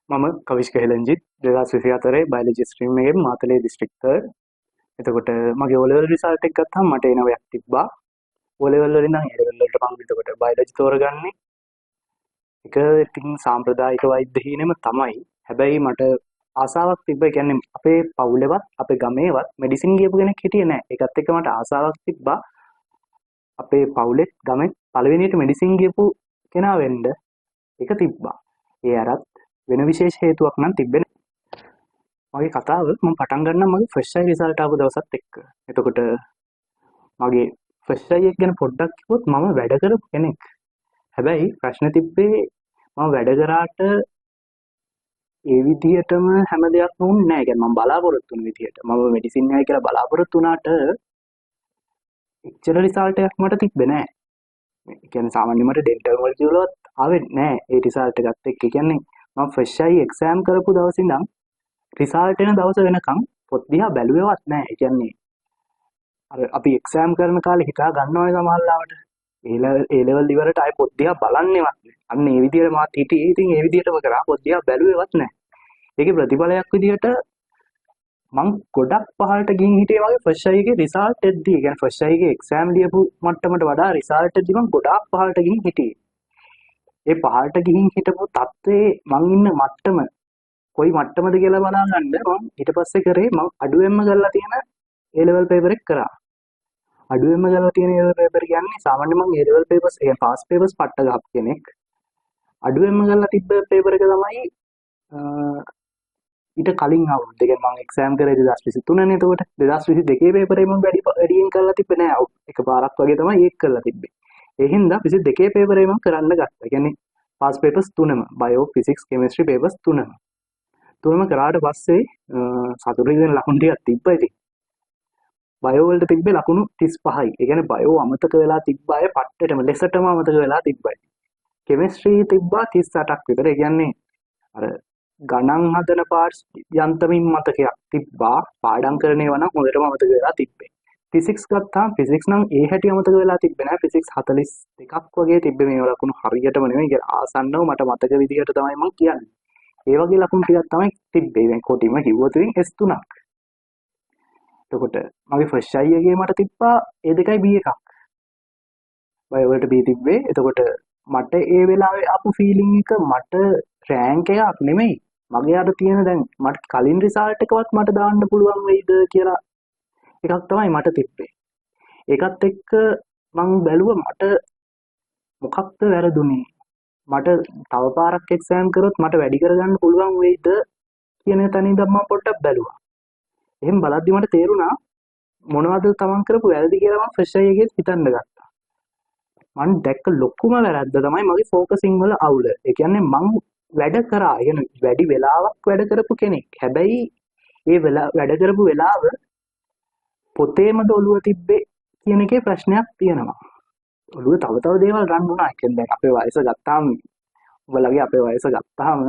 මම කවිෂ් කහෙලන්ජිත් 2024 biology stream එකේ මාතලේ දිස්ත්‍රික්කය. එතකොට මගේ O level result එක ගත්තාම මට එන 9ක් තිබ්බා. O level වලින් නම් A level වලට මම එතකොට බයොලොජි තෝරගන්නේ. ඒක ඉතින් සාම්ප්‍රදායික වෛද්‍ය හීනෙම තමයි. හැබැයි මට ආසාවක් තිබ්බා. ඒ කියන්නේ අපේ පවුලේවත් අපේ ගමේවත් මෙඩිසින් ගියපු කෙනෙක් හිටියේ නැහැ. ඒකත් එක්ක මට ආසාවක් තිබ්බා. අපේ පවුලෙත් ගමෙත් පළවෙනියට මෙඩිසින් ගියපු කෙනා වෙන්න. ඒක තිබ්බා. ඒ අරත් වෙන විශේෂ හේතුවක් නම් තිබ්බේ නැහැ. මගේ කතාව මම පටන් ගන්නම් මගේ ෆස්ට් අයි රිසල්ට් ආපු දවසත් එක්ක. එතකොට මගේ ෆස්ට් අයි එක ගැන පොඩ්ඩක් කිව්වොත් මම වැඩ කරපු කෙනෙක්. හැබැයි ප්‍රශ්න තිබ්බේ මම වැඩ කරාට ඒ විදිහටම හැම දෙයක්ම වුණේ නැහැ. ඒ කියන්නේ මම බලාපොරොත්තු වෙන විදිහට. මම මෙඩිසින් එකයි කියලා බලාපොරොත්තු වුණාට එච්චර රිසල්ට් එකක් මට තිබ්බේ නැහැ. ඒ කියන්නේ සාමාන්‍යයෙන් මට ඩෙන්ටල් වලට වලවත් ආවේ නැහැ ඒ රිසල්ට් එකත් එක්ක. ඒ කියන්නේ මම ෆස්ට් අයි එක්සෑම් කරපු දවසේ ඉඳන් රිසල්ට් එන දවස වෙනකම් පොත් දිහා බැලුවේවත් නැහැ. ඒ කියන්නේ අර අපි එක්සෑම් කරන කාලේ හිතා ගන්නවනේ සමහරවිට. ඒ ලෙවල් ඉවරට ආයේ පොත් දිහා බලන්නේවත් නැහැ. අන්න ඒ විදිහට මාත් හිටියේ. ඉතින් ඒ විදිහටම කරා පොත් දිහා බැලුවේවත් නැහැ. ඒකේ ප්‍රතිඵලයක් විදිහට මං ගොඩක් පහළට ගිහින් හිටියේ වගේ ෆස්ට් අයි එකේ රිසල්ට් එද්දී. ඒ කියන්නේ ෆස්ට් අයි එකේ එක්සෑම් ලියපු මට්ටමට වඩා රිසල්ට් එද්දී මං ගොඩාක් පහළට ගිහින් හිටියේ. ඒ පහළට ගිහින් හිටපු තත්ත්වයේ මං ඉන්න මට්ටම කොයි මට්ටමද කියලා බලාගන්න මම ඊට පස්සේ කරේ මම අඩුවෙන්ම කරලා තියෙන A level paper එක කරා. අඩුවෙන්ම කරලා තියෙන A level paper කියන්නේ සාමාන්‍යයෙන් මම A level papers A pass papers පට්ට ගහපු කෙනෙක්. අඩුවෙන්ම කරලා තිබ්බ paper එක තමයි ඊට කලින් අවුරුද්ද. ඒ කියන්නේ මම එක්සෑම් කරේ 2023 නේ. එතකොට 2022 paper එක මම වැඩියෙන් කරලා තිබ්බේ නෑ. එකපාරක් වගේ තමයි ඒක කරලා තිබ්බේ. ඒ හින්දා 22 paper එක මම කරන්න ගත්තා. ඒ කියන්නේ පාස් papers තුනම bio physics chemistry papers තුනම. තුනම කරාට පස්සේ සතුටින් ලකුණු ටිකක් තිබ්බා ඉතින්. බයෝ වලට තිබ්බේ ලකුණු 35යි. ඒ කියන්නේ බයෝ අමතක වෙලා තිබ්බ අය පට්ටටම ලෙසටම අමතක වෙලා තිබ්බයි. කෙමිස්ට්‍රි තිබ්බා 38ක් විතර. ඒ කියන්නේ අර ගණන් හදන පාර්ට්ස් යන්තමින් මතකයක් තිබ්බා. පාඩම් කරන ඒවා නම් හොඳටම අමතක වෙලා තිබ්බේ. ෆිසික්ස් ගත්තාම ෆිසික්ස් නම් ඒ හැටි අමතක වෙලා තිබ්බේ නෑ. ෆිසික්ස් 42ක් වගේ තිබ්බේ මේ ලකුණු හරියටම නෙමෙයි. ආසන්නව මට මතක විදිහට තමයි මම කියන්නේ. ඒ වගේ ලකුණු ටිකක් තමයි තිබ්බේ. දැන් කොටිම කිව්වොත් ඉතින් S3ක්. එතකොට මගේ ෆස්ට් අයි එකේ මට තිබ්බා A2යි B1ක්. බයෝ වලට B තිබ්බේ. එතකොට මට ඒ වෙලාවේ ආපු ෆීලිං එක මට රෑන්ක් එකක් නෙමෙයි. මගේ අර තියෙන දැන් මට කලින් රිසල්ට් එකවත් මට දාන්න පුළුවන් වෙයිද කියලා එකක් තමයි මට තිබ්බේ. ඒකත් එක්ක මං බැලුවා මට මොකක්ද වැරදුනේ. මට තව පාරක් එක්සෑම් කරොත් මට වැඩි කරගන්න පුළුවන් වෙයිද කියන තැන ඉඳන් මම පොඩ්ඩක් බැලුවා. එහෙන් බලද්දි මට තේරුණා මොනවද තමන් කරපු වැරදි කියලා මම ෆ්‍රෙෂ් අයි එකේත් හිතන්න ගත්තා. මම දැක්ක ලොකුම වැරද්ද තමයි මගේ ફોකසින් වල අවුල. ඒ කියන්නේ මං වැඩ කරා. ඒ කියන්නේ වැඩි වෙලාවක් වැඩ කරපු කෙනෙක්. හැබැයි ඒ වැඩ කරපු වෙලාව පොතේමද ඔළුව තිබ්බේ කියන එකේ ප්‍රශ්නයක් තියෙනවා. ඔළුව තව තව දේවල් රන් වුණා. ඒ කියන්නේ දැන් අපේ වයස ගත්තාම උඹලගේ අපේ වයස ගත්තාම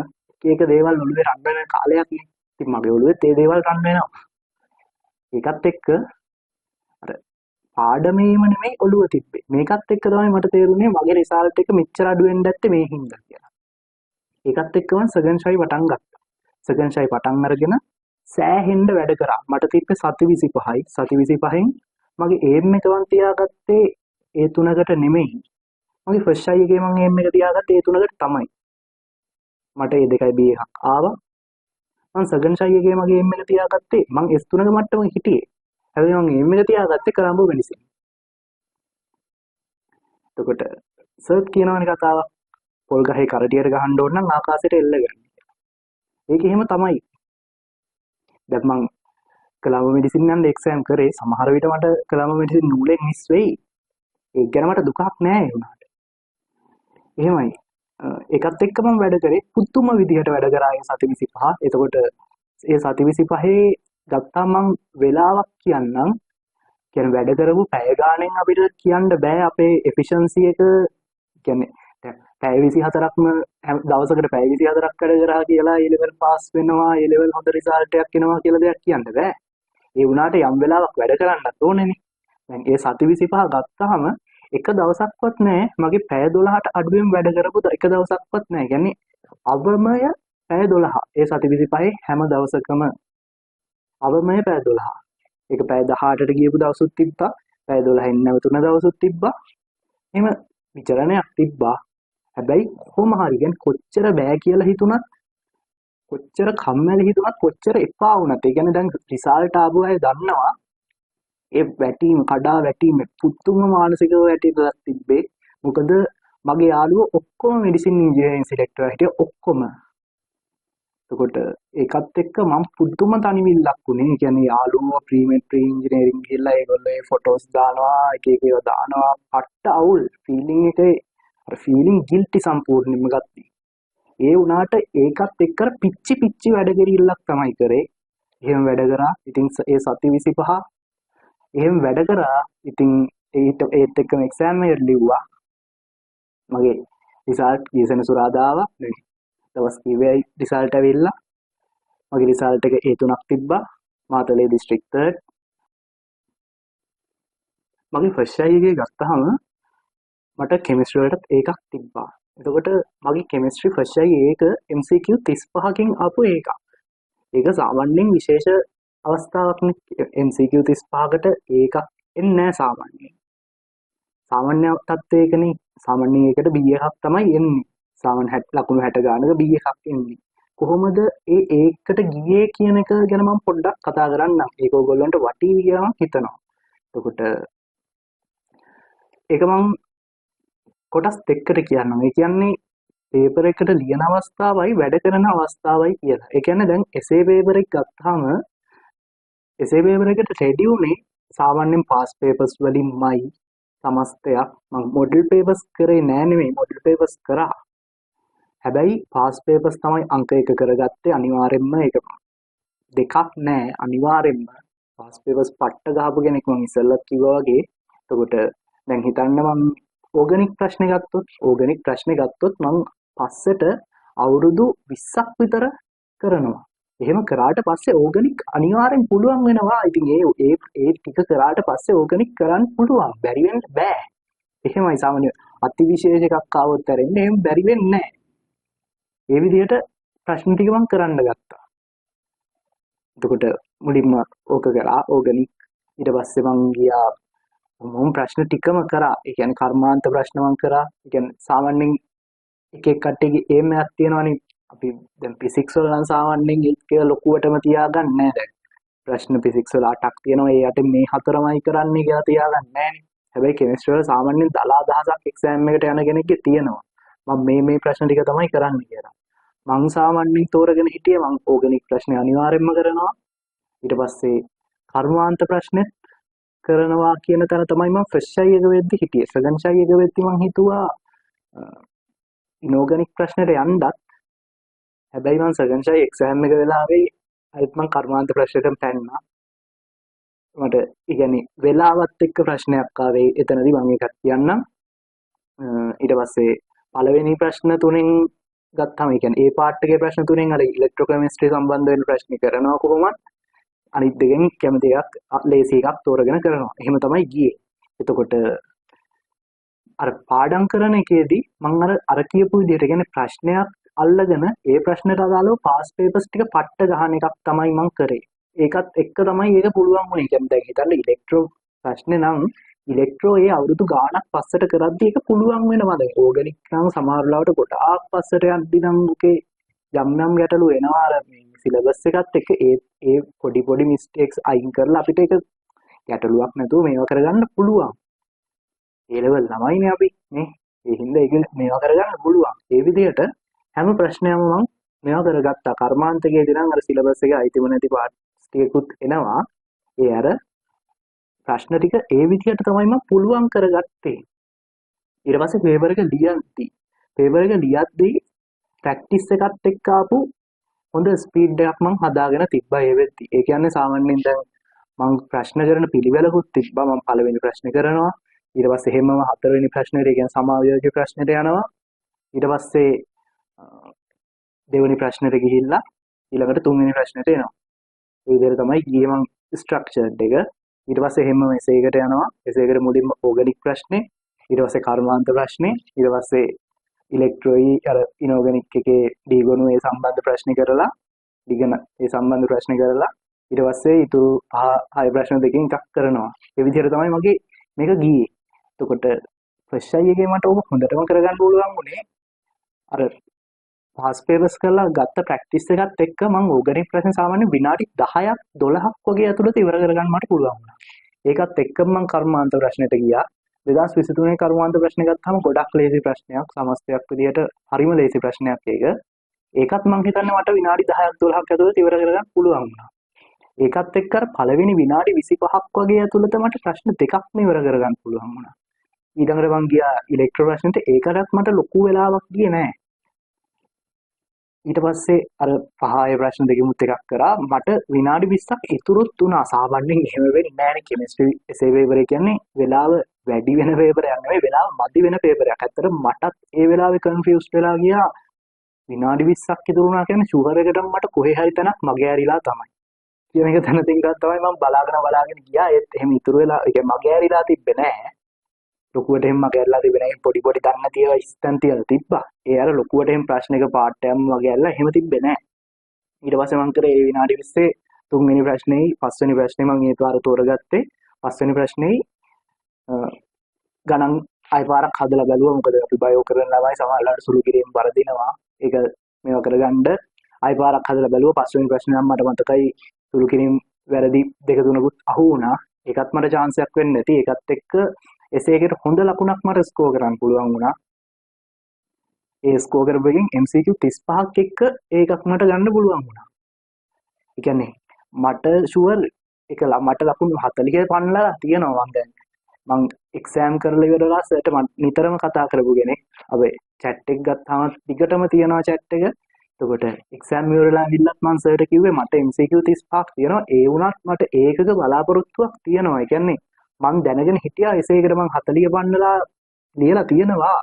එක දේවල් ඔළුවේ රන් වෙන කාලයක් නේ. ඉතින් මගේ ඔළුවෙත් ඒ දේවල් රන් වෙනවා. ඒකත් එක්ක අර පාඩමේම නෙමෙයි ඔළුව තිබ්බේ. මේකත් එක්ක තමයි මට තේරුනේ මගේ රිසල්ට් එක මෙච්චර අඩු වෙන්න ඇත්තේ මේ හින්දා කියලා. ඒකත් එක්ක මම සෙකන්ඩ් ෂයි පටන් ගත්තා. සෙකන්ඩ් ෂයි පටන් අරගෙන සෑහෙන්න වැඩ කරා. මට තිබ්බේ සති 25යි. සති 25න් මගේ ඒම් එක මම තියාගත්තේ ඒ තුනකට නෙමෙයි. මගේ ෆස්ට් අයි එකේ මම ඒම් එක තියාගත්තේ ඒ තුනකට තමයි. මට ඒ දෙකයි B එකක් ආවා. මම සෙකන්ඩ් ෂයි එකේ මගේ ඒම් එක තියාගත්තේ මම S3ක මට්ටමක හිටියේ. හැබැයි මම ඒම් එක තියාගත්තේ කොළඹ මෙඩිසින්. එතකොට සර් කියනවනේ කතාවක් පොල් ගහේ කරටියට ගහන්න ඕන නම් ආකාශයට එල්ල ගන්න. ඒක එහෙම තමයි. දැන් මම කොළඹ මෙඩිසින් යන එක්සෑම් කරේ සමහර විට මට කොළඹ මෙඩිසින් නූලෙන් මිස් වෙයි. ඒක ගැන මට දුකක් නෑ ඒ වුණාට. එහෙමයි. ඒකත් එක්ක මම වැඩ කරේ පුදුම විදිහට වැඩ කරා ඒ සති 25. එතකොට ඒ සති 25 ගත්තා මම වෙලාවක් කියන්නම්. කියන්නේ වැඩ කරපු පැය ගාණෙන් අපිට කියන්න බෑ අපේ එෆිෂන්සි එක. කියන්නේ දැන් පැය 24ක්ම දවසකට පැය 24ක් වැඩ කරා කියලා ඒ ලෙවල් පාස් වෙනවා, ඒ ලෙවල් හොඳ රිසල්ට් එකක් එනවා කියලා දෙයක් කියන්න බෑ. ඒ වුණාට යම් වෙලාවක් වැඩ කරන්නත් ඕනේනේ. දැන් ඒ සති 25 ගත්තාම එක දවසක්වත් නෑ මගේ පැය 12ට අඩුවෙන් වැඩ කරපු එක දවසක්වත් නෑ. කියන්නේ අවමය පැය 12. ඒ සති 25 හැම දවසකම අවමය පැය 12. ඒක පැය 18ට ගියපු දවසුත් තිබ්බා. පැය 12න් නැවතුන දවසුත් තිබ්බා. එහෙම විචලනයක් තිබ්බා. හැබැයි කොහොම හරි කියන්නේ කොච්චර බෑ කියලා හිතුණත් කොච්චර කම්මැලි හිතුණත් කොච්චර එපා වුණත් ඒ කියන්නේ දැන් රිසල්ට් ආපු අය දන්නවා ඒ වැටීම කඩා වැටීම පුදුම මානසිකව වැටීමක් තිබ්බේ. මොකද මගේ යාළුවෝ ඔක්කොම මෙඩිසින් ඉන්ජිනියරින් සිලෙක්ට් වෙලා හිටියේ ඔක්කොම. එතකොට ඒකත් එක්ක මම පුදුම තනිවිල්ලක් වුණේ. ඒ කියන්නේ යාළුවෝ ප්‍රීමෙට්‍රි ඉන්ජිනියරින් ගිහලා ඒගොල්ලෝ ඒ ෆොටෝස් දානවා එක එක ඒවා දානවා පට්ට අවුල් ෆීලිං එකේ අර ෆීලිං ගිල්ටි සම්පූර්ණයෙන්ම ගත්තා. ඒ වුණාට ඒකත් එක්ක පිච්චි වැඩ කෙරිල්ලක් තමයි කරේ. එහෙම වැඩ කරා. ඉතින් ඒ සති 25 එහෙම වැඩ කරා. ඉතින් ඒත් එක්කම එක්සෑම් එක ලිව්වා. මගේ රිසල්ට් ගිය සෙනසුරාදා ආවා. දවස් කීපෙයි රිසල්ට් ඇවිල්ලා. මගේ රිසල්ට් එක A3ක් තිබ්බා. මාතලේ දිස්ත්‍රික් 3. මගේ ෆස්ට් ට්‍රයි එකේ ගත්තාම මට කෙමිස්ට්‍රි වලට ඒකක් තිබ්බා. එතකොට මගේ කෙමිස්ට්‍රි ෆස්ට් ට්‍රයි ඒක MCQ 35කින් ආපු එකක්. ඒක සාමාන්‍යයෙන් විශේෂ අවස්ථාවක්නේ. MCQ 35කට ඒකක් එන්නේ නැහැ සාමාන්‍යයෙන්. සාමාන්‍ය තත්ත්වයකනේ සාමාන්‍යයෙන් ඒකට B එකක් තමයි එන්නේ. සාමාන්‍ය ලකුණු 60 ගානක B එකක් එන්නේ. කොහොමද ඒකට ගියේ කියන එක ගැන මම පොඩ්ඩක් කතා කරන්නම්. ඒක ඕගොල්ලන්ට වටීවි කියලා මම හිතනවා. එතකොට ඒක මම කොටස් දෙකකට කියන්නම්. ඒ කියන්නේ පේපර් එකට ලියන අවස්ථාවයි වැඩ කරන අවස්ථාවයි කියලා. ඒ කියන්නේ දැන් එසේ පේපර් එක ගත්තාම එසේ පේපර් එකට රෙඩි උනේ සාමාන්‍යයෙන් පාස් පේපර්ස් වලින්මයි සමස්තයක්. මම මොඩල් පේපර්ස් කරේ නෑ නෙමෙයි මොඩල් පේපර්ස් කරා. හැබැයි පාස් පේපර්ස් තමයි අංක 1 කරගත්තේ අනිවාර්යෙන්ම. ඒක දෙකක් නෑ අනිවාර්යෙන්ම. පාස් පේපර්ස් පට්ට ගහපු කෙනෙක් මම ඉස්සෙල්ලා කිව්වා වගේ. එතකොට දැන් හිතන්න මම ඕගනික් ප්‍රශ්න ගත්තොත් මම පස්සට අවුරුදු 20ක් විතර කරනවා. එහෙම කරාට පස්සේ ඕගනික් අනිවාර්යෙන් පුළුවන් වෙනවා. ඉතින් ඒ ටික කරාට පස්සේ ඕගනික් කරන්න පුළුවන්. බැරි වෙන්න බෑ. එහෙමයි සාමාන්‍ය අතිවිශේෂ එකක් ආවොත් ඇරෙන්නේ එහෙම බැරි වෙන්නේ නැහැ. ඒ විදිහට ප්‍රශ්න ටික මම කරන්න ගත්තා. එතකොට මුලින්ම ඕක කරා ඕගනික්. ඊට පස්සේ මම ගියා මම ප්‍රශ්න ටිකම කරා. ඒ කියන්නේ කර්මාන්ත ප්‍රශ්න මම කරා. ඒ කියන්නේ සාමාන්‍යයෙන් එක එක කට්ටියගේ ඒම් එකක් තියෙනවනේ. අපි දැන් ෆිසික්ස් වල නම් සාමාන්‍යයෙන් ඒක ලොකුවටම තියාගන්නේ නැහැ දැන්. ප්‍රශ්න ෆිසික්ස් වල 8ක් තියෙනවා. ඒ 8 මේ 4මයි කරන්නේ කියලා තියාගන්නේ නැහැනේ. හැබැයි කෙමිස්ට්‍රි වල සාමාන්‍යයෙන් දල අදහසක් එක්සෑම් එකට යන කෙනෙක්ගේ තියෙනවා. මම මේ ප්‍රශ්න ටික තමයි කරන්නේ කියලා. මං සාමාන්‍යයෙන් තෝරගෙන හිටියේ මං ඕගනික් ප්‍රශ්නේ අනිවාර්යයෙන්ම කරනවා. ඊට පස්සේ කර්මාන්ත ප්‍රශ්නෙත් කරනවා කියන තැන තමයි මම ෆස්ට් ට්‍රයි එක වෙද්දි හිටියේ. සෙකන්ඩ් ට්‍රයි එක වෙද්දි මං හිතුවා ඉනෝගනික් ප්‍රශ්නෙට යන්නත්. හැබැයි මං සෙකන්ඩ් ට්‍රයි එක්සෑම් එක වෙලාවේ අයිත් මං කර්මාන්ත ප්‍රශ්නෙටම පැන්නා. මට ඉගැන්නේ වෙලාවත් එක්ක ප්‍රශ්නයක් ආවේ එතනදී මම ඒකත් කියන්නම්. ඊට පස්සේ පළවෙනි ප්‍රශ්න තුනෙන් ගත්තාම ඒ කියන්නේ ඒ පාර්ට් එකේ ප්‍රශ්න තුනෙන් අර ඉලෙක්ට්‍රෝකෙමිස්ට්‍රි සම්බන්ධ වෙන ප්‍රශ්න කරනවා කොහොමද? අනිත් දෙකෙන් කැමති එකක් ලේසි එකක් තෝරගෙන කරනවා. එහෙම තමයි ගියේ. එතකොට අර පාඩම් කරන එකේදී මම අර කියපු විදිහට කියන්නේ ප්‍රශ්නයක් අල්ලගෙන ඒ ප්‍රශ්නට අදාළව පාස් පේපර්ස් ටික පට්ට ගහන එකක් තමයි මම කරේ. ඒකත් එක්ක තමයි ඒක පුළුවන් වුනේ. කියන්නේ දැන් හිතන්න ඉලෙක්ට්‍රෝ ප්‍රශ්නේ නම් ඉලෙක්ට්‍රෝ ඒ අවුරුදු ගාණක් පස්සට කරද්දී ඒක පුළුවන් වෙනවා. දැන් ඕගනික් නම් සමහර ලාවට ගොඩාක් පස්සට යද්දි නම් ඔකේ යම් ගැටලු එනවා. අර මේ සිලබස් එකත් එක්ක ඒ පොඩි මිස්ටේක්ස් අයින් කරලා අපිට ඒක ගැටලුවක් නැතුව මේවා කරගන්න පුළුවන්. ඒ ලෙවල් ළමයිනේ අපි නේ. ඒ හින්දා ඒක මේවා කරගන්න පුළුවන්. ඒ විදිහට හැම ප්‍රශ්නයක්ම මම මේවා කරගත්තා. කර්මාන්තකයේදී නම් අර සිලබස් එකේ අයිතිම නැති පාර්ට්ස් ටිකකුත් එනවා. ඒ අර ප්‍රශ්න ටික ඒ විදිහට තමයි මම පුළුවන් කරගත්තේ. ඊට පස්සේ පේපර් එක ලියද්දී ප්‍රැක්ටිස් එකත් එක්ක ආපු හොඳ ස්පීඩ් එකක් මම හදාගෙන තිබ්බා ඒ වෙද්දි. ඒ කියන්නේ සාමාන්‍යයෙන් දැන් මම ප්‍රශ්න කරන පිළිවෙලකුත් තිබ්බා. මම පළවෙනි ප්‍රශ්න කරනවා. ඊට පස්සේ හැමම හතරවෙනි ප්‍රශ්නෙට ඒ කියන්නේ සමාවයෝගී ප්‍රශ්නෙට යනවා. ඊට පස්සේ දෙවෙනි ප්‍රශ්නෙට ගිහිල්ලා ඊළඟට තුන්වෙනි ප්‍රශ්නෙට එනවා. ඒ විදිහට තමයි ගියේ මම ස්ට්‍රක්චර්ඩ් එක. ඊට පස්සේ හැමම එසේකට යනවා. එසේකට මුලින්ම ඕගනික් ප්‍රශ්නේ, ඊට පස්සේ කර්මාන්ත ප්‍රශ්නේ, ඊට පස්සේ ඉලෙක්ට්‍රෝයි අර ඉනෝගනික් එකේ ඩීගොනු ඒ සම්බන්ධ ප්‍රශ්න කරලා ඩිගන ඒ සම්බන්ධ ප්‍රශ්න කරලා ඊට පස්සේ ඉතුරු හය ප්‍රශ්න දෙකකින් එකක් කරනවා. ඒ විදිහට තමයි මගේ මේක ගියේ. එතකොට ෆස්ට් අයි එකේ මට ඕක හොඳටම කරගන්න පුළුවන් වුණේ අර පාස් පේපර්ස් කරලා ගත්ත ප්‍රැක්ටිස් එකත් එක්ක මම ඕගනික් ප්‍රශ්න සාමාන්‍ය විනාඩි 10ක් 12ක් වගේ ඇතුළත ඉවර කරගන්න මට පුළුවන් වුණා. ඒකත් එක්කම මම කර්මාන්ත ප්‍රශ්නෙට ගියා. 2023 කර්මාන්ත ප්‍රශ්න ගත්තාම ගොඩක් ලේසි ප්‍රශ්නයක් සමස්තයක් විදියට හරිම ලේසි ප්‍රශ්නයක් ඒක. ඒකත් මම හිතන්නේ මට විනාඩි 10ක් 12ක් ඇතුළත ඉවර කරගන්න පුළුවන් වුණා. ඒකත් එක්ක අර පළවෙනි විනාඩි 25ක් වගේ ඇතුළත මට ප්‍රශ්න දෙකක්ම ඉවර කරගන්න පුළුවන් වුණා. ඊළඟට මම ගියා ඉලෙක්ට්‍රෝ ප්‍රශ්නෙට ඒකටත් මට ලොකු වෙලාවක් ගියේ නෑ. ඊට පස්සේ අර පහේ ප්‍රශ්න දෙකෙමුත් එකක් කරා මට විනාඩි 20ක් ඉතුරුත් වුණා. සාමාන්‍යයෙන් එහෙම වෙන්නේ නෑනේ කෙමිස්ට්‍රි එසේ පේපර් එක කියන්නේ වෙලාව වැඩි වෙන පේපරයක් නෙවෙයි වෙලාව මදි වෙන පේපරයක්. ඇත්තට මටත් ඒ වෙලාවේ කන්ෆියුස්ඩ් වෙලා ගියා. විනාඩි 20ක් ඉතුරු වුණා කියන්නේ ෂුගර් එකටම මට කොහේ හරි තැනක් මගේ ඇරිලා තමයි. කියන එක තැන තින්කත් තමයි මම බලාගෙන ගියා. ඒත් එහෙම ඉතුරු වෙලා ඒ කියන්නේ මගේ ඇරිලා තිබ්බේ නෑ. ලොකුවට එහෙම මගේ ඇරිලා තිබෙන්නේ නැහැ. පොඩි දන්න තියලා ඉස්තන් තියලා තිබ්බා. ඒ අර ලොකුවට එහෙම ප්‍රශ්න එක පාර්ට් එකම මගේ ඇරිලා එහෙම තිබ්බේ නැහැ. ඊට පස්සේ මම කරේ ඒ විනාඩි 20 තුන්වෙනි ප්‍රශ්නේ පස්වෙනි ප්‍රශ්නේ මම ඒ පාර තෝරගත්තේ. පස්වෙනි ප්‍රශ්නේ ගණන් අය පාරක් හදලා බැලුවා. මොකද අපි බයෝ කරන ළමයි සමහරවිට සුළු කිරීම වරදිනවා. ඒක මේවා කරගන්න අය පාරක් හදලා බැලුවා. පස්වෙනි ප්‍රශ්නේ නම් මට මතකයි සුළු කිරීම වැරදි දෙක තුනකුත් අහු වුණා. ඒකත් මට chance එකක් වෙන්නේ නැති. ඒකත් එක්ක එසේකට හොඳ ලකුණක් මට ස්කෝර් කරන්න පුළුවන් වුණා. ඒ ස්කෝර් කරපුවකින් MCQ 35ක් එක්ක ඒකක් මට ගන්න පුළුවන් වුණා. ඒ කියන්නේ මට ෂුවර් එක මට ලකුණු 40 පන්නලා තියෙනවා මං දැන්. මං එක්සෑම් කරලා ඉවරලා සර්ට මම නිතරම කතා කරපු කෙනෙක්. අපි chat එක ගත්තාම දිගටම තියනවා chat එක. එතකොට එක්සෑම් ඉවරලා ගිහිල්ලත් මං සර්ට කිව්වේ මට MCQ 35ක් තියෙනවා. ඒ වුණත් මට ඒකක බලාපොරොත්තුවක් තියෙනවා. ඒ කියන්නේ මං දැනගෙන හිටියා එසේකට මං 40 පන්නලා ලියලා තියෙනවා.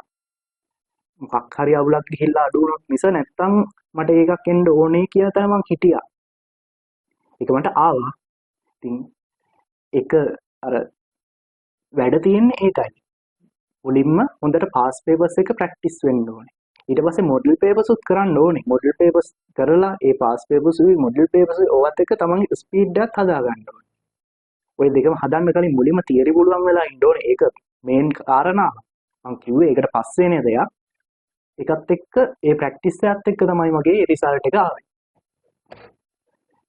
මොකක් හරි අවුලක් ගිහිල්ලා අඩු වුණොත් මිස නැත්තම් මට ඒකක් එන්න ඕනේ කියලා තමයි මං හිටියා. ඒක මට ආවා. ඉතින් ඒක අර වැඩ තියෙන්නේ ඒකයි. මුලින්ම හොඳට පාස් පේපර්ස් එක ප්‍රැක්ටිස් වෙන්න ඕනේ. ඊට පස්සේ මොඩල් පේපර්ස් උත් කරන්න ඕනේ. මොඩල් පේපර්ස් කරලා ඒ පාස් පේපර්ස් උයි මොඩල් පේපර්ස් ඕවත් එක තමන්ගේ ස්පීඩ් එකත් හදා ගන්න ඕනේ. ඔය දෙකම හදන්න කලින් මුලින්ම තියරි පුළුවන් වෙලා ඉන්න ඕනේ. ඒක මේන් කාරණා. මම කිව්වේ ඒකට පස්සේ නේද යා. ඒකත් එක්ක ඒ ප්‍රැක්ටිස් එකත් එක්ක තමයි මගේ රිසල්ට් එක ආවේ.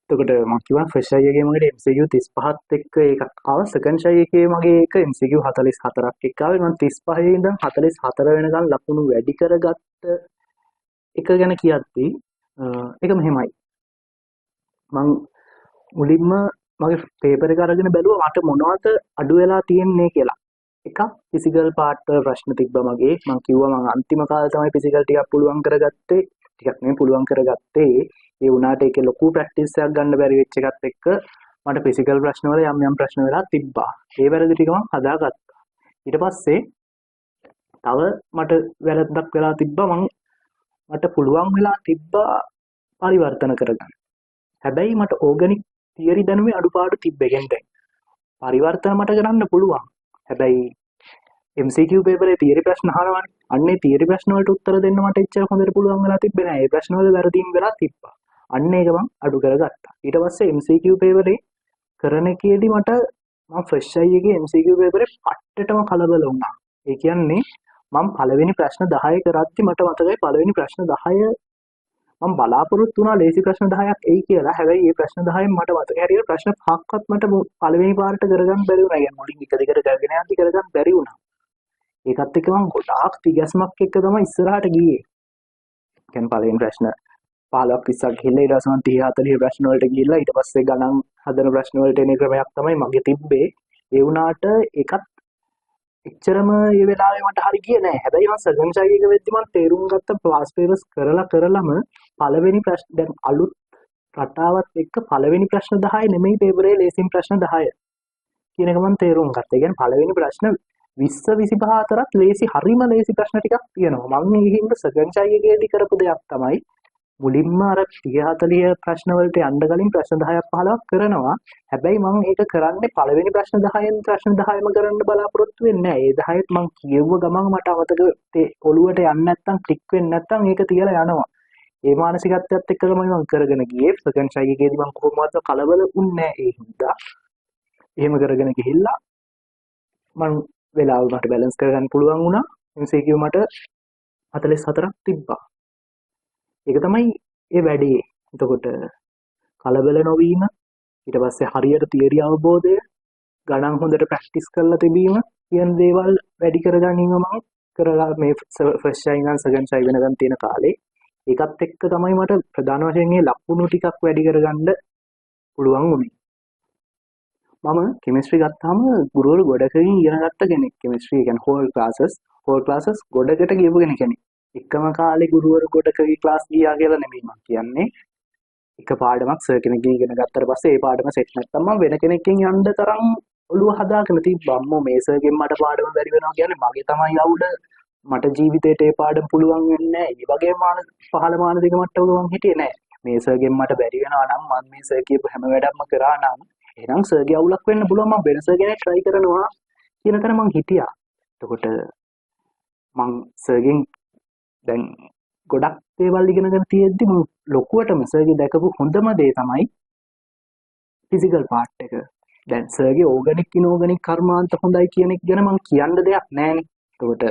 එතකොට මම කිව්වා ෆස්ට් අයි එකේ මගේ MCQ 35ත් එක්ක එකක් ආවා. සෙකන්ඩ් අයි එකේ මගේ එක MCQ 44ක් එක්ක ආවේ. මම 35 ඉඳන් 44 වෙනකන් ලකුණු වැඩි කරගත්ත එක ගැන කියද්දී ඒක මෙහෙමයි. මම මුලින්ම මගේ පේපර් එක අරගෙන බැලුවා මට මොනවද අඩු වෙලා තියෙන්නේ කියලා. එකක් ෆිසිකල් පාර්ට් වල ප්‍රශ්න තිබ්බා මගේ. මම කිව්වා මම අන්තිම කාලේ තමයි ෆිසිකල් ටිකක් පුළුවන් කරගත්තේ. ටිකක් නෙමෙයි පුළුවන් කරගත්තේ. ඒ වුණාට ඒකේ ලොකු ප්‍රැක්ටිස් එකක් ගන්න බැරි වෙච්ච එකත් එක්ක මට ෆිසිකල් ප්‍රශ්න වල යම් ප්‍රශ්න වෙලා තිබ්බා. ඒ වැරදි ටික මම හදාගත්තා. ඊට පස්සේ තව මට වැරද්දක් වෙලා තිබ්බා. මට පුළුවන් වෙලා තිබ්බා පරිවර්තන කරගන්න. හැබැයි මට ඕගනික් තියරි දැනුමේ අඩුපාඩු තිබ්බෙන් දැන් පරිවර්තන මට කරන්න පුළුවන්. හැබැයි MCQ පේපරේ තියරි ප්‍රශ්න අහනවනේ. අන්නේ තියරි ප්‍රශ්න වලට උත්තර දෙන්න මට එච්චර හොඳට පුළුවන් වෙලා තිබ්බේ නෑ. ඒ ප්‍රශ්න වල වැරදීම් වෙලා තිබ්බා. අන්න ඒක මම අඩු කරගත්තා. ඊට පස්සේ MCQ පේපරේ කරන එකේදී මට මම ෆස්ට් අයි එකේ MCQ පේපරේ පට්ටටම කලබල වුණා. ඒ කියන්නේ මම පළවෙනි ප්‍රශ්න 10 කරද්දි මට මතකයි පළවෙනි ප්‍රශ්න 10 මම බලාපොරොත්තු වුණා ලේසි ප්‍රශ්න 10ක් එයි කියලා. හැබැයි මේ ප්‍රශ්න 10න් මට මතකයි හරියට ප්‍රශ්න 5ක්වත් මට පළවෙනි පාරට කරගන්න බැරි වුණා. يعني මුලින් එක දිගට කරගෙන යද්දි කරගන්න බැරි වුණා. ඒකත් එක්ක මම ගොඩාක් තිගැස්මක් එක්ක තමයි ඉස්සරහට ගියේ. කියන්නේ පළවෙනි ප්‍රශ්න 15ක් 20ක් ගිහිල්ලා ඊට පස්සේ මම 30 40 ප්‍රශ්න වලට ගිහිල්ලා ඊට පස්සේ ගණන් හදන ප්‍රශ්න වලට එන ක්‍රමයක් තමයි මගේ තිබ්බේ. ඒ වුණාට ඒකත් එච්චරම මේ වෙලාවේ මට හරි ගියේ නෑ. හැබැයි මම සෙකන්ඩ් අයි එක වෙද්දි මම තේරුම් ගත්ත පාස් පේපර්ස් කරලම පළවෙනි ප්‍රශ්න දැන් අලුත් රටාවත් එක්ක පළවෙනි ප්‍රශ්න 10 නෙමෙයි පේපරේ ලේසිම ප්‍රශ්න 10 කියන එක මම තේරුම් ගත්තා. ඒ කියන්නේ පළවෙනි ප්‍රශ්න 20 25 අතරත් ලේසි හරිම ලේසි ප්‍රශ්න ටිකක් තියෙනවා. මම මේ හින්දා සෙකන්ඩ් අයි එකේදී කරපු දෙයක් තමයි මුලින්ම අර 30-40 ප්‍රශ්න වලට යන්න කලින් ප්‍රශ්න 10ක් 15ක් කරනවා. හැබැයි මම ඒක කරන්නේ පළවෙනි ප්‍රශ්න 10න් ප්‍රශ්න 10ම කරන්න බලාපොරොත්තු වෙන්නේ නැහැ. ඒ 10ත් මම කියවුව ගමන් මට අමතක ඔළුවට යන්නේ නැත්නම් ක්ලික් වෙන්නේ නැත්නම් ඒක තියලා යනවා. ඒ මානසිකත්වයත් එක්ක තමයි මම කරගෙන ගියේ. සෙකන්ඩ් ෂයි එකේදී මම කොහොමවත් කලබල වුන්නේ නැහැ ඒ හින්දා. එහෙම කරගෙන ගිහිල්ලා මම වෙලාව මට බැලන්ස් කරගන්න පුළුවන් වුණා. MCQ මට 44ක් තිබ්බා. ඒක තමයි ඒ වැඩේ. එතකොට කලබල නොවීම, ඊට පස්සේ හරියට තියරි අවබෝධය, ගණන් හොඳට ප්‍රැක්ටිස් කරලා තිබීම කියන දේවල් වැඩි කරගැනීම මම කරලා මේ ෆස්ට් ෂයි ඉඳන් සෙකන්ඩ් ෂයි වෙනකන් තියෙන කාලේ ඒකත් එක්ක තමයි මට ප්‍රධාන වශයෙන් මේ ලකුණු ටිකක් වැඩි කරගන්න පුළුවන් වුණේ. මම කෙමිස්ට්‍රි ගත්තාම ගුරුවරු ගොඩකින් ඉගෙන ගත්ත කෙනෙක්. කෙමිස්ට්‍රි කියන්නේ හෝල් ක්ලාසස් ගොඩකට ගියපු කෙනෙක්. එකම කාලේ ගුරුවරු ගොඩකගේ ක්ලාස් ගියා කියලා නෙමෙයි මම කියන්නේ. එක පාඩමක් සර් කෙනෙක්ගෙන් ඉගෙන ගත්තට පස්සේ ඒ පාඩම සෙට් නැත්තම් මම වෙන කෙනෙක්ගෙන් යන්න තරම් ඔළුව හදාගෙන තිබ්බා. අම්මෝ මේ සර්ගෙන් මට පාඩම බැරි වෙනවා කියන්නේ මගේ තමයි අවුල. මට ජීවිතේට ඒ පාඩම පුළුවන් වෙන්නේ නැහැ. ඒ වගේ පහළ මානසික මට්ටමක මං හිටියේ නැහැ. මේ සර්ගෙන් මට බැරි වෙනවා නම් මම මේ සර් කියපු හැම වැඩක්ම කරා නම් එහෙනම් සර්ගේ අවුලක් වෙන්න පුළුවන් මම වෙන සර් කෙනෙක් try කරනවා කියන තැන මං හිටියා. එතකොට මං සර්ගෙන් දැන් ගොඩක් දේවල් ඉගෙනගෙන තියෙද්දි මම ලොකුවටම සර්ගේ දැකපු හොඳම දේ තමයි ෆිසිකල් පාර්ට් එක. දැන් සර්ගේ ඕගනික් ඉනෝගනික් කර්මාන්ත හොඳයි කියන එක ගැන මම කියන්න දෙයක් නැහැනේ. එතකොට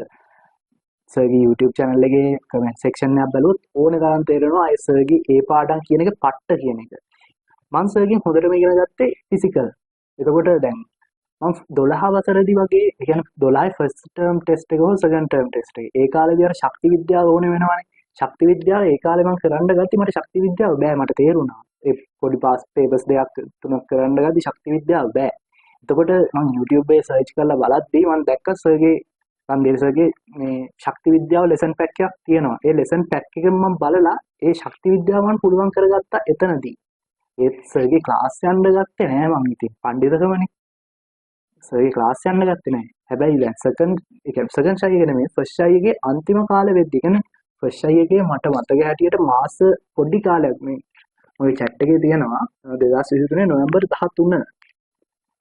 සර්ගේ YouTube channel එකේ comment section එකක් බැලුවොත් ඕනේ තරම් තේරෙනවා අය සර්ගේ ඒ පාඩම් කියන එක පට්ට කියන එක. මම සර්ගෙන් හොඳටම ඉගෙන ගත්තේ ෆිසිකල්. එතකොට දැන් මම 12 වසරේදී වගේ ඒ කියන්නේ 12 ෆස්ට් ටර්ම් ටෙස්ට් එක හෝ සෙකන්ඩ් ටර්ම් ටෙස්ට් එක. ඒ කාලේදී අර ශක්ති විද්‍යාව ඕනේ වෙනවනේ. ශක්ති විද්‍යාව ඒ කාලේ මම කරන්න ගත්තේ මට ශක්ති විද්‍යාව බෑ මට තේරුණා. ඒ පොඩි පාස් පේපර්ස් දෙකක් තුනක් කරන්න ගත්තී ශක්ති විද්‍යාව බෑ. එතකොට මම YouTube එකේ සර්ච් කරලා බලද්දී මම දැක්ක සර්ගේ රන්දීර සර්ගේ මේ ශක්ති විද්‍යාව ලෙසන් පැක් එකක් තියෙනවා. ඒ ලෙසන් පැක් එකෙන් මම බලලා ඒ ශක්ති විද්‍යාව මම පුළුවන් කරගත්තා එතනදී. ඒත් සර්ගේ ක්ලාස් යන්න ගත්තේ නෑ මම ඉතින් පඬිතුකමනේ. සර්ගේ ක්ලාස් යන්න ගත්තේ නෑ. හැබැයි දැන් සෙකන්ඩ් ෂයි එක නෙමෙයි ෆස්ට් ෂයි එකේ අන්තිම කාලෙ වෙද්දි කියන්නේ ෆස්ට් ෂයි එකේ මට මතක හැටියට මාස පොඩි කාලයක් මේ ඔය chat එකේ තියෙනවා 2023 නොවැම්බර් 13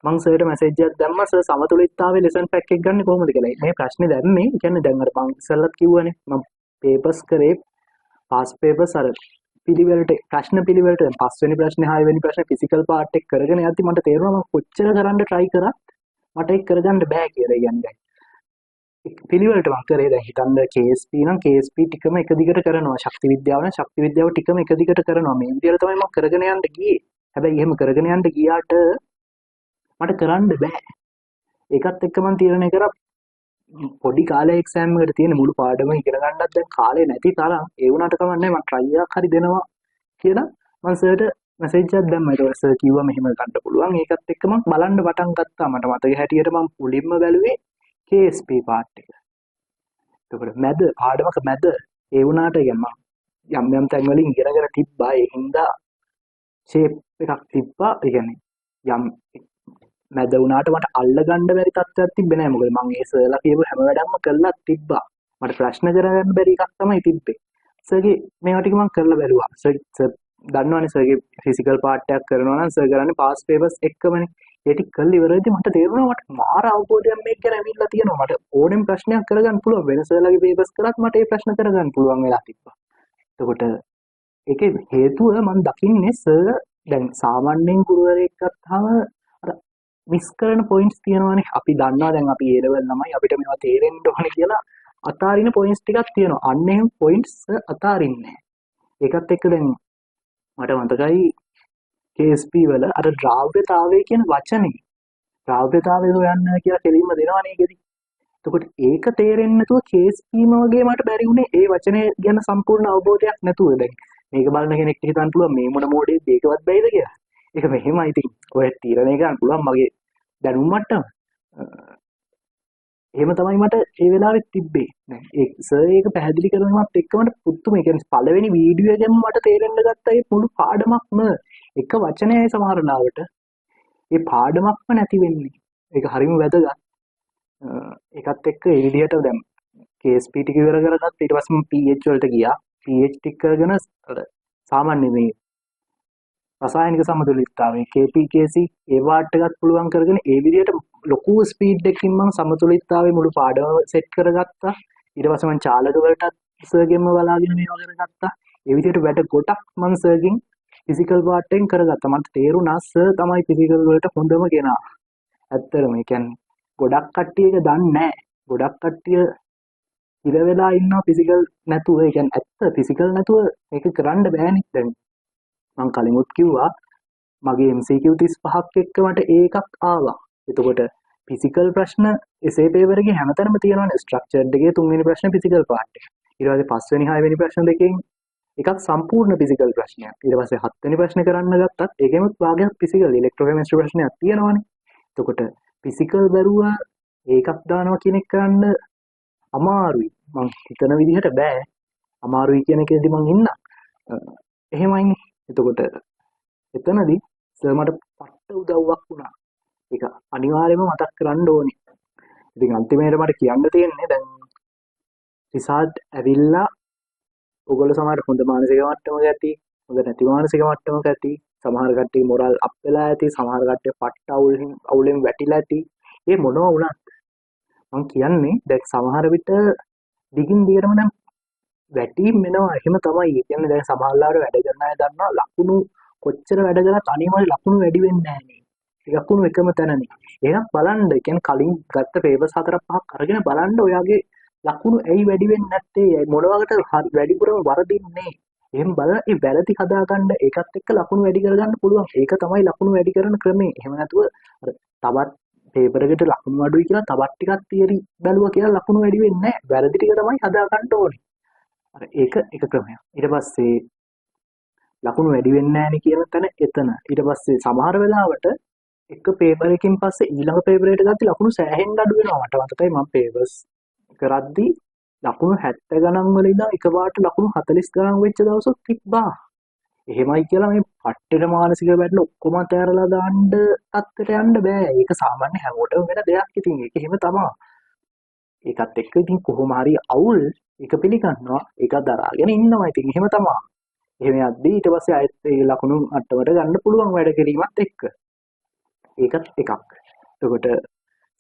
මං සර්ට මැසේජ් එකක් දැම්මා සර් සමතුලිතතාවයේ ලෙසන් පැක් එක ගන්න කොහොමද කියලා. මේ ප්‍රශ්නේ දැම්මේ කියන්නේ දැන් අර මං ඉස්සෙල්ලත් කිව්වනේ මම පේපර්ස් කරේ පාස් පේපර්ස් අර පිළිවෙලට ප්‍රශ්න පිළිවෙලට දැන් 5 වෙනි ප්‍රශ්නේ 6 වෙනි ප්‍රශ්නේ ෆිසිකල් පාර්ට් එක කරගෙන යද්දි මට තේරුණා මම කොච්චර කරන්න try කරා මට ඒක කරගන්න බෑ කියලා. කියන්නේ පිළිවෙලට මම කරේ දැන් හිතන්න KSP නම් KSP ටිකම එක දිගට කරනවා. ශක්ති විද්‍යාව නම් ශක්ති විද්‍යාව ටිකම එක දිගට කරනවා. මේ විදිහට තමයි මම කරගෙන යන්න ගියේ. හැබැයි එහෙම කරගෙන යන්න ගියාට මට කරන්න බෑ. ඒකත් එක්ක මම තීරණය කරා පොඩි කාලේ එක්සෑම් එකට තියෙන මුළු පාඩම ඉගෙන ගන්නත් දැන් කාලේ නැති තරම් ඒ වුණාට කමන්නේ මම try එකක් හරි දෙනවා කියලා මම සර්ට මැසේජ් එකක් දැම්මා. ඒක සර් කිව්වා මෙහෙම ගන්න පුළුවන්. ඒකත් එක්ක මම බලන්න පටන් ගත්තා. මට මතක හැටියට මම මුලින්ම බැලුවේ KSP පාර්ට් එක. එතකොට මැද පාඩමක මැද ඒ වුණාට කියන්නේ මම යම් තැන් වලින් ඉගෙනගෙන තිබ්බා. ඒ හින්දා ෂේප් එකක් තිබ්බා. ඒ කියන්නේ යම් මැද වුණාට මට අල්ල ගන්න බැරි තත්ත්වයක් තිබ්බේ නෑ. මොකද මම ඒ සර්ලා කියපු හැම වැඩක්ම කරලා තිබ්බා. මට ප්‍රශ්න කරගන්න බැරි එකක් තමයි තිබ්බේ. සර්ගේ මේවා ටික මම කරලා බැලුවා. සර් දන්නවනේ සර්ගේ ෆිසිකල් පාර්ට් එකක් කරනවා නම් සර් කරන්නේ පාස් පේපර්ස් එක්කමනේ. ඒ ටික කරලා ඉවරෙද්දි මට තේරුණා මට මාර අවබෝධයක් මේක ගැන ඇවිල්ලා තියෙනවා. මට ඕනෙම ප්‍රශ්නයක් කරගන්න පුළුවන්. වෙන සර්ලාගේ පේපර්ස් කරත් මට ඒ ප්‍රශ්න කරගන්න පුළුවන් වෙලා තිබ්බා. එතකොට ඒකේ හේතුව මම දකින්නේ සර් දැන් සාමාන්‍යයෙන් ගුරුවරයෙක් ගත්තාම අර මිස් කරන පොයින්ට්ස් තියෙනවානේ. අපි දන්නවා දැන් අපි A level ළමයි අපිට මේවා තේරෙන්න ඕනේ කියලා අතාරින පොයින්ට්ස් ටිකක් තියෙනවා. අන්න එහෙම පොයින්ට්ස් අතාරින්නේ නැහැ. ඒකත් එක්ක දැන් මට මතකයි KSP වල අර ද්‍රාව්‍යතාවය කියන වචනේ ද්‍රාව්‍යතාවය හොයන්න කියලා කෙලින්ම දෙනවනේ ඒකෙදි. එතකොට ඒක තේරෙන්නේ නැතුව KSPම වගේ මට බැරි වුණේ ඒ වචනේ ගැන සම්පූර්ණ අවබෝධයක් නැතුව. දැන් මේක බලන කෙනෙක්ට හිතන්න පුළුවන් මේ මොන මොඩේ මේකවත් බැයිද කියලා. ඒක මෙහෙමයි ඉතින්. ඔය තීරණය ගන්න පුළුවන් මගේ දැනුම් මට්ටම. එහෙම තමයි මට ඒ වෙලාවෙත් තිබ්බේ. දැන් ඒ සර් ඒක පැහැදිලි කරනවත් එක්ක මට පුදුම ඒ කියන්නේ පළවෙනි වීඩියෝ එකෙන්ම මට තේරෙන්න ගත්තා මේ මුළු පාඩමක්ම එක වචනයයි සමහර ලාවට. ඒ පාඩමක්ම නැති වෙන්නේ. ඒක හරිම වැදගත්. ඒකත් එක්ක ඒ විදිහට දැන් KSP ටික ඉවර කරගත්ත ඊට පස්සේ මම PH වලට ගියා. PH ටික කරගෙන සාමාන්‍ය මේ රසායනික සමතුලිතතාවය KPKC ඒ වාට් එකත් පුළුවන් කරගෙන ඒ විදිහට ලොකු ස්පීඩ් එකකින් මම සමතුලිතතාවයේ මුළු පාඩම සෙට් කරගත්තා. ඊට පස්සේ මම චාලක වලටත් සර්ගෙන්ම බලාගෙන මේවා කරගත්තා. ඒ විදිහට වැඩ ගොඩක් මම සර්ගෙන් ෆිසිකල් පාර්ට් එකෙන් කරගත්තා. මට තේරුණා සර් තමයි ෆිසිකල් වලට හොඳම කෙනා. ඇත්තටම ඒ කියන්නේ ගොඩක් කට්ටිය ඒක දන්නේ නැහැ. ගොඩක් කට්ටිය ඉර වෙලා ඉන්නවා ෆිසිකල් නැතුව. ඒ කියන්නේ ඇත්ත ෆිසිකල් නැතුව මේක කරන්න බෑනේ. දැන් මම කලිමුත් කිව්වා මගේ MCQ 35ක් එක්ක මට ඒකක් ආවා. එතකොට ෆිසිකල් ප්‍රශ්න එසේ පේපර් එකේ හැමතැනම තියෙනවානේ. ස්ට්‍රක්චර්ඩ් එකේ තුන්වෙනි ප්‍රශ්නේ ෆිසිකල් පාර්ට් එක. ඊට පස්සේ පස්වෙනි හයවෙනි ප්‍රශ්න දෙකෙන් එකක් සම්පූර්ණ ෆිසිකල් ප්‍රශ්නයක්. ඊට පස්සේ හත්වෙනි ප්‍රශ්නේ කරන්න ගත්තත් ඒකෙමුත් භාගයක් ෆිසිකල් ඉලෙක්ට්‍රෝකෙමිස්ට්‍රි ප්‍රශ්නයක් තියෙනවානේ. එතකොට ෆිසිකල් බැරුවා ඒකක් දානවා කියන එක කරන්න අමාරුයි. මං හිතන විදිහට බෑ. අමාරුයි කියන එකේදී මං ඉන්න. එහෙමයිනේ. එතකොට එතනදී සර් මට පට්ට උදව්වක් වුණා. ඒක අනිවාර්යයෙන්ම මතක් කරන්න ඕනේ. ඉතින් අන්තිමේට මට කියන්න තියෙන්නේ දැන් රිසල්ට් ඇවිල්ලා ඔයගොල්ලෝ සමහර හොඳ මානසික මට්ටමක ඇති, හොඳ නැති මානසික මට්ටමක ඇති, සමහර කට්ටිය මොරල් අප් වෙලා ඇති, සමහර කට්ටිය පට්ට අවුලෙන් වැටිලා ඇති. ඒ මොනවා වුණත් මම කියන්නේ දැන් සමහර විට දිගින් දිගටම දැන් වැටීම් වෙනවා. එහෙම තමයි. ඒ කියන්නේ දැන් සමහරවල් වැඩ කරන අය දන්නවා ලකුණු කොච්චර වැඩ කරත් අනිවාර්ය ලකුණු වැඩි වෙන්නේ නැහැ නේ. ඒ ලකුණු එකම තැනනේ. එහෙනම් බලන්න. ඒ කියන්නේ කලින් ගත්ත පේපර්ස් 4-5ක් අරගෙන බලන්න ඔයාගේ ලකුණු ඇයි වැඩි වෙන්නේ නැත්තේ? මොනවාකට වැඩිපුරම වරදින්නේ? එහෙම බලලා ඒ වැරදි හදාගන්න ඒකත් එක්ක ලකුණු වැඩි කරගන්න පුළුවන්. ඒක තමයි ලකුණු වැඩි කරන ක්‍රමය. එහෙම නැතුව අර තවත් පේපර් එකට ලකුණු අඩුයි කියලා තවත් ටිකක් තියරි බැලුවා කියලා ලකුණු වැඩි වෙන්නේ නැහැ. වැරදි ටික තමයි හදාගන්න ඕනේ. අර ඒක එක ක්‍රමයක්. ඊට පස්සේ ලකුණු වැඩි වෙන්නේ නැහැනේ කියන තැන එතන. ඊට පස්සේ සමහර වෙලාවට එක පේපර් එකකින් පස්සේ ඊළඟ පේපර් එකට ගත්තී ලකුණු සෑහෙන්න අඩු වෙනවා. මට මතකයි මම පේපර්ස් කරද්දී ලකුණු 70 ගණන් වල ඉඳන් එකපාරට ලකුණු 40 ගණන් වෙච්ච දවසක් තිබ්බා. එහෙමයි කියලා මේ පට්ටේට මානසික වැඩන ඔක්කොම අතහැරලා දාන්න අත්තට යන්න බෑ. ඒක සාමාන්‍ය හැමෝටම වෙන දෙයක්. ඉතින් ඒක එහෙම තමයි. ඒකත් එක්ක ඉතින් කොහොම හරි අවුල් ඒක පිළිගන්නවා. ඒක දරාගෙන ඉන්නවා. ඉතින් එහෙම තමයි. එහෙම යද්දී ඊට පස්සේ ආයෙත් ඒ ලකුණු මට්ටමට ගන්න පුළුවන් වැඩ කිරීමත් එක්ක. ඒකත් එකක්. එතකොට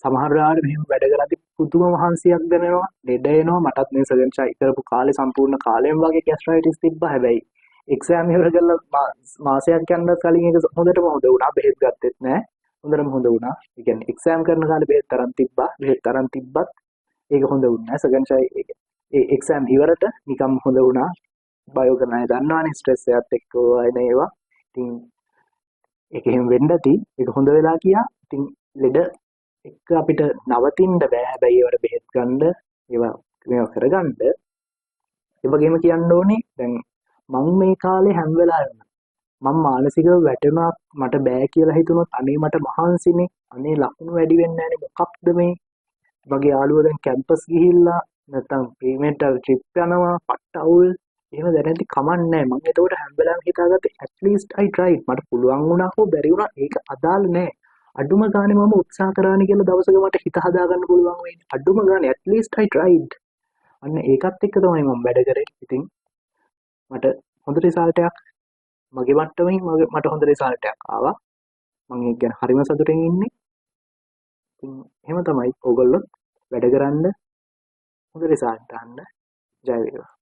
සමහර වෙලාවට මෙහෙම වැඩ කරද්දී පුදුම මහන්සියක් දැනෙනවා. ලෙඩ එනවා. මටත් මේ සර්ජන් ෂයි කරපු කාලේ සම්පූර්ණ කාලෙම වගේ ગેස්ට්‍රයිටිස් තිබ්බා. හැබැයි එක්සෑම් ඉවර කරලා මාසයක් යනවත් කලින් ඒක හොඳටම හොඳ වුණා. බෙහෙත් ගත්තෙත් නෑ. හොඳටම හොඳ වුණා. ඒ කියන්නේ එක්සෑම් කරන කාලේ බෙහෙත් තරම් තිබ්බා. බෙහෙත් තරම් තිබ්බත් ඒක හොඳ වුණේ නෑ. සර්ජන් ෂයි ඒ එක්සෑම් ඉවරට නිකම් හොඳ වුණා. බයෝ කරන අය දන්නවනේ ස්ට්‍රෙස් එකත් එක්ක එන ඒවා. ඉතින් ඒක එහෙම වෙන්න ඇති. ඒක හොඳ වෙලා කියා. ඉතින් ලෙඩ එක්ක අපිට නවතින්න බෑ. හැබැයි ඒවට බෙහෙත් ගන්න, මේවා කරගන්න. ඒ වගේම කියන්න ඕනේ දැන් මම මේ කාලේ හැම වෙලාවෙම මම මානසිකව වැටුණා. මට බෑ කියලා හිතුනොත් අනේ මට මහන්සිනේ. අනේ ලකුණු වැඩි වෙන්නේ නැහනේ. මොකක්ද මේ? මගේ යාළුවා දැන් කැම්පස් ගිහිල්ලා නැත්තම් පේමන්ටල් ට්‍රිප් යනවා. පට්ට අවුල්. එහෙම දැනෙද්දි කමන්නේ නැහැ. මම එතකොට හැම වෙලාවෙම හිතාගත්තේ at least I tried. මට පුළුවන් වුණා හෝ බැරි වුණා ඒක අදාළ නැහැ. අඩුම ගානේ මම උත්සාහ කරානේ කියලා දවසක මට හිත හදාගන්න පුළුවන් වෙයි. අඩුම ගානේ at least I tried. අන්න ඒකත් එක්ක තමයි මම වැඩ කරේ. ඉතින් මට හොඳ රිසල්ට් එකක් මගේ මට්ටමින් මට හොඳ රිසල්ට් එකක් ආවා. මම ඒක ගැන හරිම සතුටින් ඉන්නේ. ඉතින් එහෙම තමයි ඕගොල්ලෝ වැඩ කරන්න හොඳ රිසල්ට් ගන්න. ජය වේවා.